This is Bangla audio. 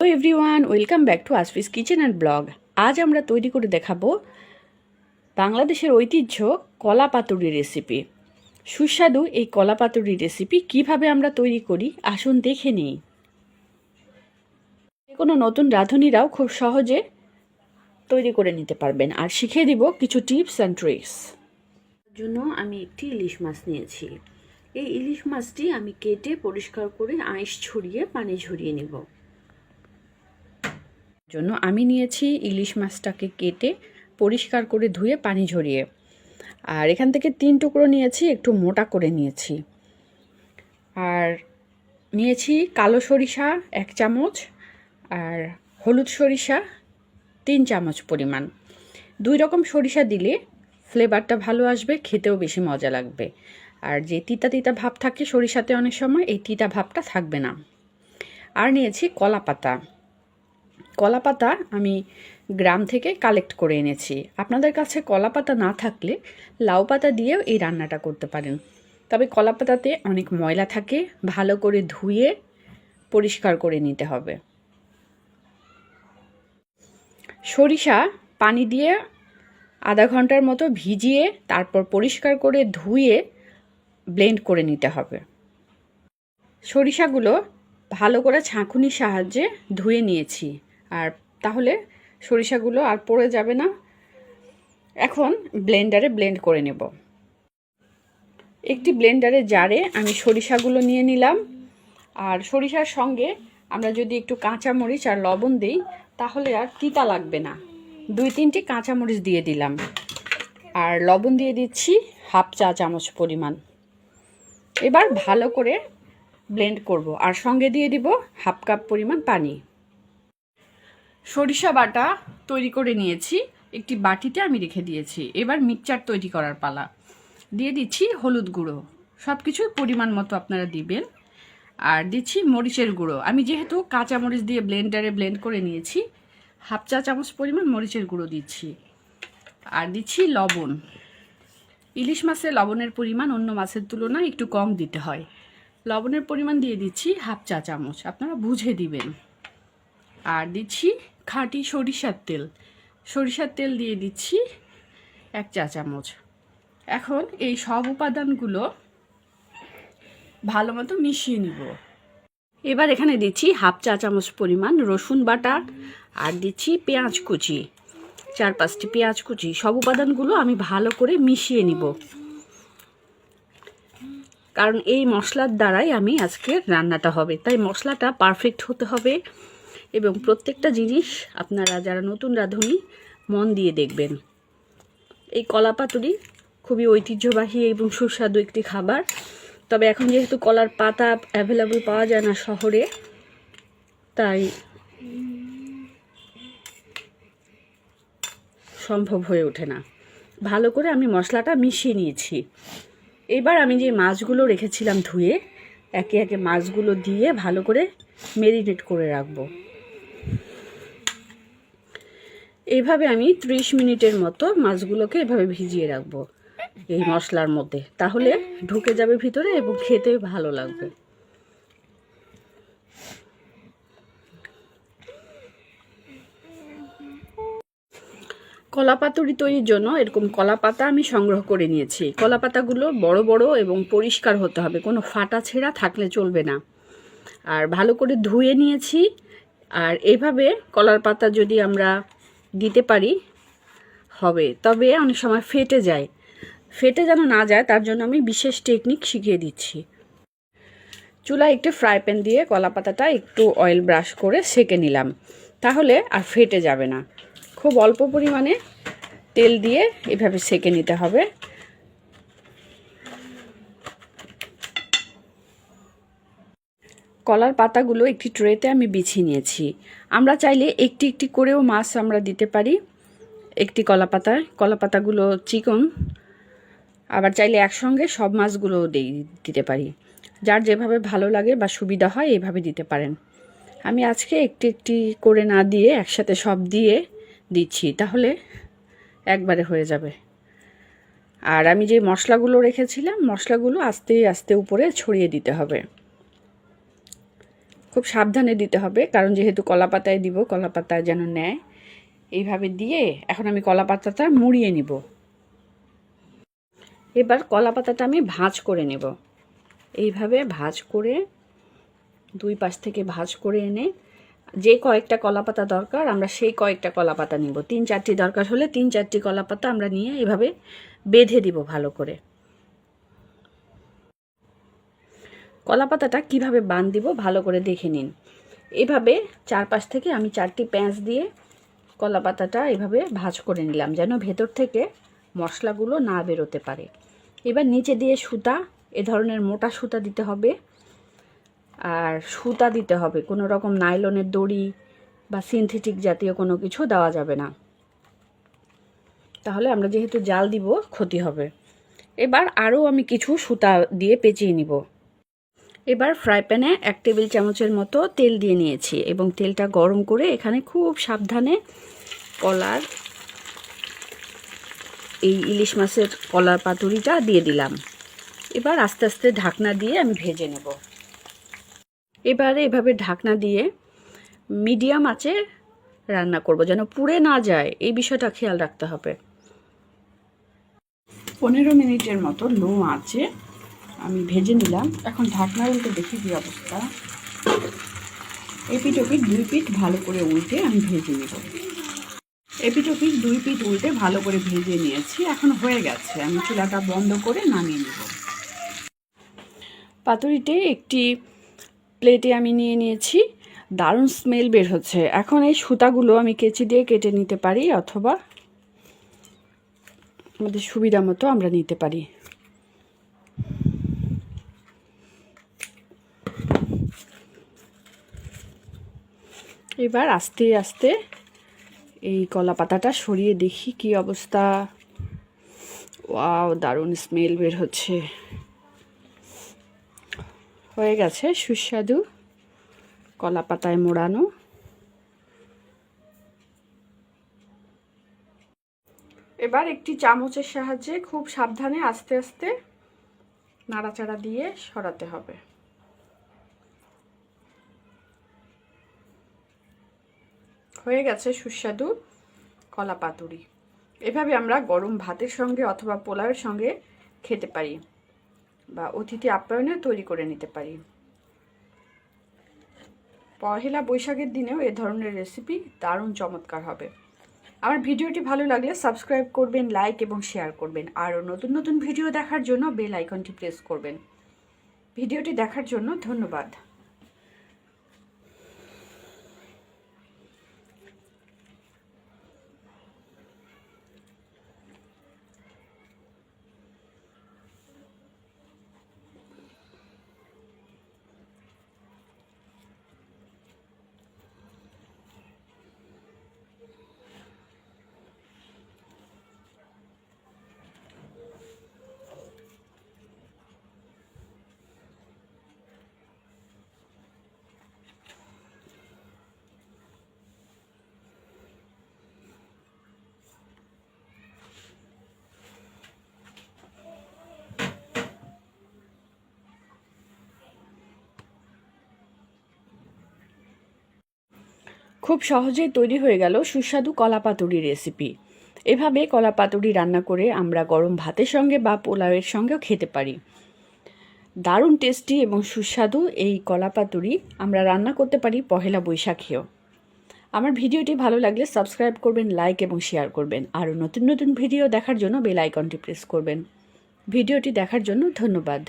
Hello everyone, welcome back to আসফিস kitchen and blog. আজ আমরা তৈরি করে দেখাবো বাংলাদেশের ঐতিহ্য কলা পাতুরি রেসিপি। সুস্বাদু এই কলা পাতুরি রেসিপি কিভাবে আমরা তৈরি করি আসুন দেখে নিই। যে কোনো নতুন রাঁধুনিরাও খুব সহজে তৈরি করে নিতে পারবেন, আর শিখিয়ে দিব কিছু টিপস অ্যান্ড ট্রিক্স। তার জন্য আমি একটি ইলিশ মাছ নিয়েছি। এই ইলিশ মাছটি আমি কেটে পরিষ্কার করে আঁশ ছড়িয়ে পানি ঝরিয়ে নেব। জন্য আমি নিয়েছি ইলিশ মাছটাকে কেটে পরিষ্কার করে ধুয়ে পানি ঝরিয়ে, আর এখান থেকে 3 টুকরো নিয়েছি, একটু মোটা করে নিয়েছি। আর নিয়েছি কালো সরিষা 1 চামচ, আর হলুদ সরিষা 3 চামচ পরিমাণ। 2 রকম সরিষা দিলে ফ্লেভারটা ভালো আসবে, খেতেও বেশি মজা লাগবে। আর যে তিতা তিতা ভাব থাকে সরিষাতে অনেক সময়, এই তিতা ভাবটা থাকবে না। আর নিয়েছি কলা পাতা। কলা পাতা আমি গ্রাম থেকে কালেক্ট করে এনেছি। আপনাদের কাছে কলা পাতা না থাকলে লাউ পাতা দিয়েও এই রান্নাটা করতে পারেন। তবে কলা পাতাতে অনেক ময়লা থাকে, ভালো করে ধুয়ে পরিষ্কার করে নিতে হবে। সরিষা পানি দিয়ে আধা ঘন্টার মতো ভিজিয়ে তারপর পরিষ্কার করে ধুয়ে ব্লেন্ড করে নিতে হবে। সরিষাগুলো ভালো করে ছাঁকুনির সাহায্যে ধুয়ে নিয়েছি, আর তাহলে সরিষাগুলো আর পড়ে যাবে না। এখন ব্লেন্ডারে ব্লেন্ড করে নেব। একটি ব্লেন্ডারে জারে আমি সরিষাগুলো নিয়ে নিলাম, আর সরিষার সঙ্গে আমরা যদি একটু কাঁচামরিচ আর লবণ দিই তাহলে আর তিতা লাগবে না। 2-3টি কাঁচামরিচ দিয়ে দিলাম, আর লবণ দিয়ে দিচ্ছি 1/2 চা চামচ পরিমাণ। এবার ভালো করে ব্লেন্ড করব, আর সঙ্গে দিয়ে দিব 1/2 কাপ পরিমাণ পানি। সরিষা বাটা তৈরি করে নিয়েছি, একটি বাটিতে আমি রেখে দিয়েছি। এবার মিক্সচার তৈরি করার পালা। দিয়ে দিচ্ছি হলুদ গুঁড়ো, সব কিছুই পরিমাণ মতো আপনারা দিবেন। আর দিচ্ছি মরিচের গুঁড়ো। আমি যেহেতু কাঁচা মরিচ দিয়ে ব্লেন্ডারে ব্লেন্ড করে নিয়েছি, 1/2 চা চামচ পরিমাণ মরিচের গুঁড়ো দিচ্ছি। আর দিচ্ছি লবণ। ইলিশ মাছের লবণের পরিমাণ অন্য মাছের তুলনায় একটু কম দিতে হয়। লবণের পরিমাণ দিয়ে দিচ্ছি 1/2 চা চামচ, আপনারা বুঝে দিবেন। আর দিচ্ছি খাঁটি সরিষার তেল। সরিষার তেল দিয়ে দিচ্ছি 1 চা চামচ। এখন এই সব উপাদানগুলো ভালো মতো মিশিয়ে নিব। এবার এখানে দিচ্ছি 1/2 চা চামচ পরিমাণ রসুন বাটা, আর দিচ্ছি পেঁয়াজ কুচি, 4-5টি পেঁয়াজ কুচি। সব উপাদানগুলো আমি ভালো করে মিশিয়ে নিব, কারণ এই মশলার দ্বারাই আমি আজকের রান্নাটা হবে, তাই মশলাটা পারফেক্ট হতে হবে। এবং প্রত্যেকটা জিনিস আপনারা যারা নতুন রাঁধুনি মন দিয়ে দেখবেন। এই কলা পাতুরি খুবই ঐতিহ্যবাহী এবং সুস্বাদু একটি খাবার। তবে এখন যেহেতু কলার পাতা অ্যাভেলেবল পাওয়া যায় না শহরে, তাই সম্ভব হয়ে ওঠে না। ভালো করে আমি মশলাটা মিশিয়ে নিয়েছি। এবার আমি যে মাছগুলো রেখেছিলাম ধুয়ে, একে একে মাছগুলো দিয়ে ভালো করে মেরিনেট করে রাখবো। এইভাবে আমি 30 মিনিটের মতো মাছগুলোকে এভাবে ভিজিয়ে রাখবো এই মশলার মধ্যে, তাহলে ঢুকে যাবে ভিতরে এবং খেতে ভালো লাগবে। কলা পাতুরি তৈরির জন্য এরকম কলা পাতা আমি সংগ্রহ করে নিয়েছি। কলা পাতাগুলো বড় বড় এবং পরিষ্কার হতে হবে, কোনো ফাটা ছেঁড়া থাকলে চলবে না। আর ভালো করে ধুয়ে নিয়েছি। আর এইভাবে কলার পাতা যদি আমরা দিতে পারি হবে, তবে অনেক সময় ফেটে যায়। ফেটে যেন না যায় তার জন্য আমি বিশেষ টেকনিক শিখিয়ে দিচ্ছি। চুলায় একটু ফ্রাই প্যান দিয়ে কলা পাতাটা একটু অয়েল ব্রাশ করে সেঁকে নিলাম, তাহলে আর ফেটে যাবে না। খুব অল্প পরিমাণে তেল দিয়ে এভাবে সেঁকে নিতে হবে। কলার পাতাগুলো একটি ট্রেতে আমি বিছিয়ে নিয়েছি। আমরা চাইলে একটি একটি করেও মাছ আমরা দিতে পারি একটি কলা পাতায়। কলা পাতাগুলো চিকন, আবার চাইলে একসঙ্গে সব মাছগুলোও দিতে পারি। যার যেভাবে ভালো লাগে বা সুবিধা হয় এইভাবে দিতে পারেন। আমি আজকে একটি একটি করে না দিয়ে একসাথে সব দিয়ে দিচ্ছি, তাহলে একবারে হয়ে যাবে। আর আমি যে মশলাগুলো রেখেছিলাম, মশলাগুলো আস্তে আস্তে উপরে ছড়িয়ে দিতে হবে। খুব সাবধানে দিতে হবে, কারণ যেহেতু কলা পাতায় দিব, কলা পাতায় যেন নেয়। এইভাবে দিয়ে এখন আমি কলা পাতাটা মুড়িয়ে নিব। এবার কলা পাতাটা আমি ভাঁজ করে নেব। এইভাবে ভাঁজ করে দুই পাশ থেকে ভাঁজ করে এনে যে কয়েকটা কলা পাতা দরকার আমরা সেই কয়েকটা কলা পাতা নিব। 3-4টি দরকার হলে 3-4টি কলা পাতা আমরা নিয়ে এভাবে বেঁধে দিব ভালো করে। কলা পাতাটা কীভাবে বাঁধ দিব ভালো করে দেখে নিন। এভাবে চারপাশ থেকে আমি 4টি প্যাঁচ দিয়ে কলা পাতাটা এভাবে ভাঁজ করে নিলাম, যেন ভেতর থেকে মশলাগুলো না বেরোতে পারে। এবার নিচে দিয়ে সুতা, এ ধরনের মোটা সুতা দিতে হবে। আর সুতা দিতে হবে, কোনো রকম নাইলনের দড়ি বা সিনথেটিক জাতীয় কোনো কিছু দেওয়া যাবে না, তাহলে আমরা যেহেতু জাল দিব ক্ষতি হবে। এবার আরও আমি কিছু সুতা দিয়ে পেঁচিয়ে নিব। এবার ফ্রাই প্যানে 1 টেবিল চামচের মতো তেল দিয়ে নিয়েছি এবং তেলটা গরম করে এখানে খুব সাবধানে কলার এই ইলিশ মাছের কলার পাতুরিটা দিয়ে দিলাম। এবার আস্তে আস্তে ঢাকনা দিয়ে আমি ভেজে নেব। এবারে এভাবে ঢাকনা দিয়ে মিডিয়াম আঁচে রান্না করব, যেন পুড়ে না যায়, এই বিষয়টা খেয়াল রাখতে হবে। 15 মিনিটের মতো লো আঁচে আমি ভেজে নিলাম। এখন ঢাকনা উল্টে দেখি কী অবস্থা। এপিট ওপিট 2 পিঠ ভালো করে উল্টে আমি ভেজে নেব। এপিট ওপিট 2 পিঠ উল্টে ভালো করে ভেজে নিয়েছি। এখন হয়ে গেছে, আমি চুলাটা বন্ধ করে নামিয়ে নেব। পাতুরিতে একটি প্লেটে আমি নিয়ে নিয়েছি। দারুণ স্মেল বের হচ্ছে। এখন এই সুতাগুলো আমি কেচি দিয়ে কেটে নিতে পারি, অথবা আমাদের সুবিধা মতো আমরা নিতে পারি। এবার আস্তে আস্তে এই কলা পাতাটা সরিয়ে দেখি কি অবস্থা। ওয়াও, দারুণ স্মেল বের হচ্ছে। হয়ে গেছে সুস্বাদু কলা পাতায় মোড়ানো। এবার একটি চামচের সাহায্যে খুব সাবধানে আস্তে আস্তে নাড়াচাড়া দিয়ে সরাতে হবে। হয়ে গেছে সুস্বাদু কলা পাতুরি। এভাবে আমরা গরম ভাতের সঙ্গে অথবা পোলাওয়ের সঙ্গে খেতে পারি, বা অতিথি আপ্যায়নে তৈরি করে নিতে পারি। পহেলা বৈশাখের দিনেও এ ধরনের রেসিপি দারুণ চমৎকার হবে। আমার ভিডিওটি ভালো লাগলে সাবস্ক্রাইব করবেন, লাইক এবং শেয়ার করবেন। আরও নতুন নতুন ভিডিও দেখার জন্য বেল আইকনটি প্রেস করবেন। ভিডিওটি দেখার জন্য ধন্যবাদ। খুব সহজেই তৈরি হয়ে গেল সুস্বাদু কলা পাতুরি রেসিপি। এভাবে কলা পাতুরি রান্না করে আমরা গরম ভাতের সঙ্গে বা পোলাওয়ের সঙ্গেও খেতে পারি। দারুণ টেস্টি এবং সুস্বাদু এই কলা পাতুরি আমরা রান্না করতে পারি পহেলা বৈশাখেও। আমার ভিডিওটি ভালো লাগলে সাবস্ক্রাইব করবেন, লাইক এবং শেয়ার করবেন। আরও নতুন নতুন ভিডিও দেখার জন্য বেল আইকনটি প্রেস করবেন। ভিডিওটি দেখার জন্য ধন্যবাদ।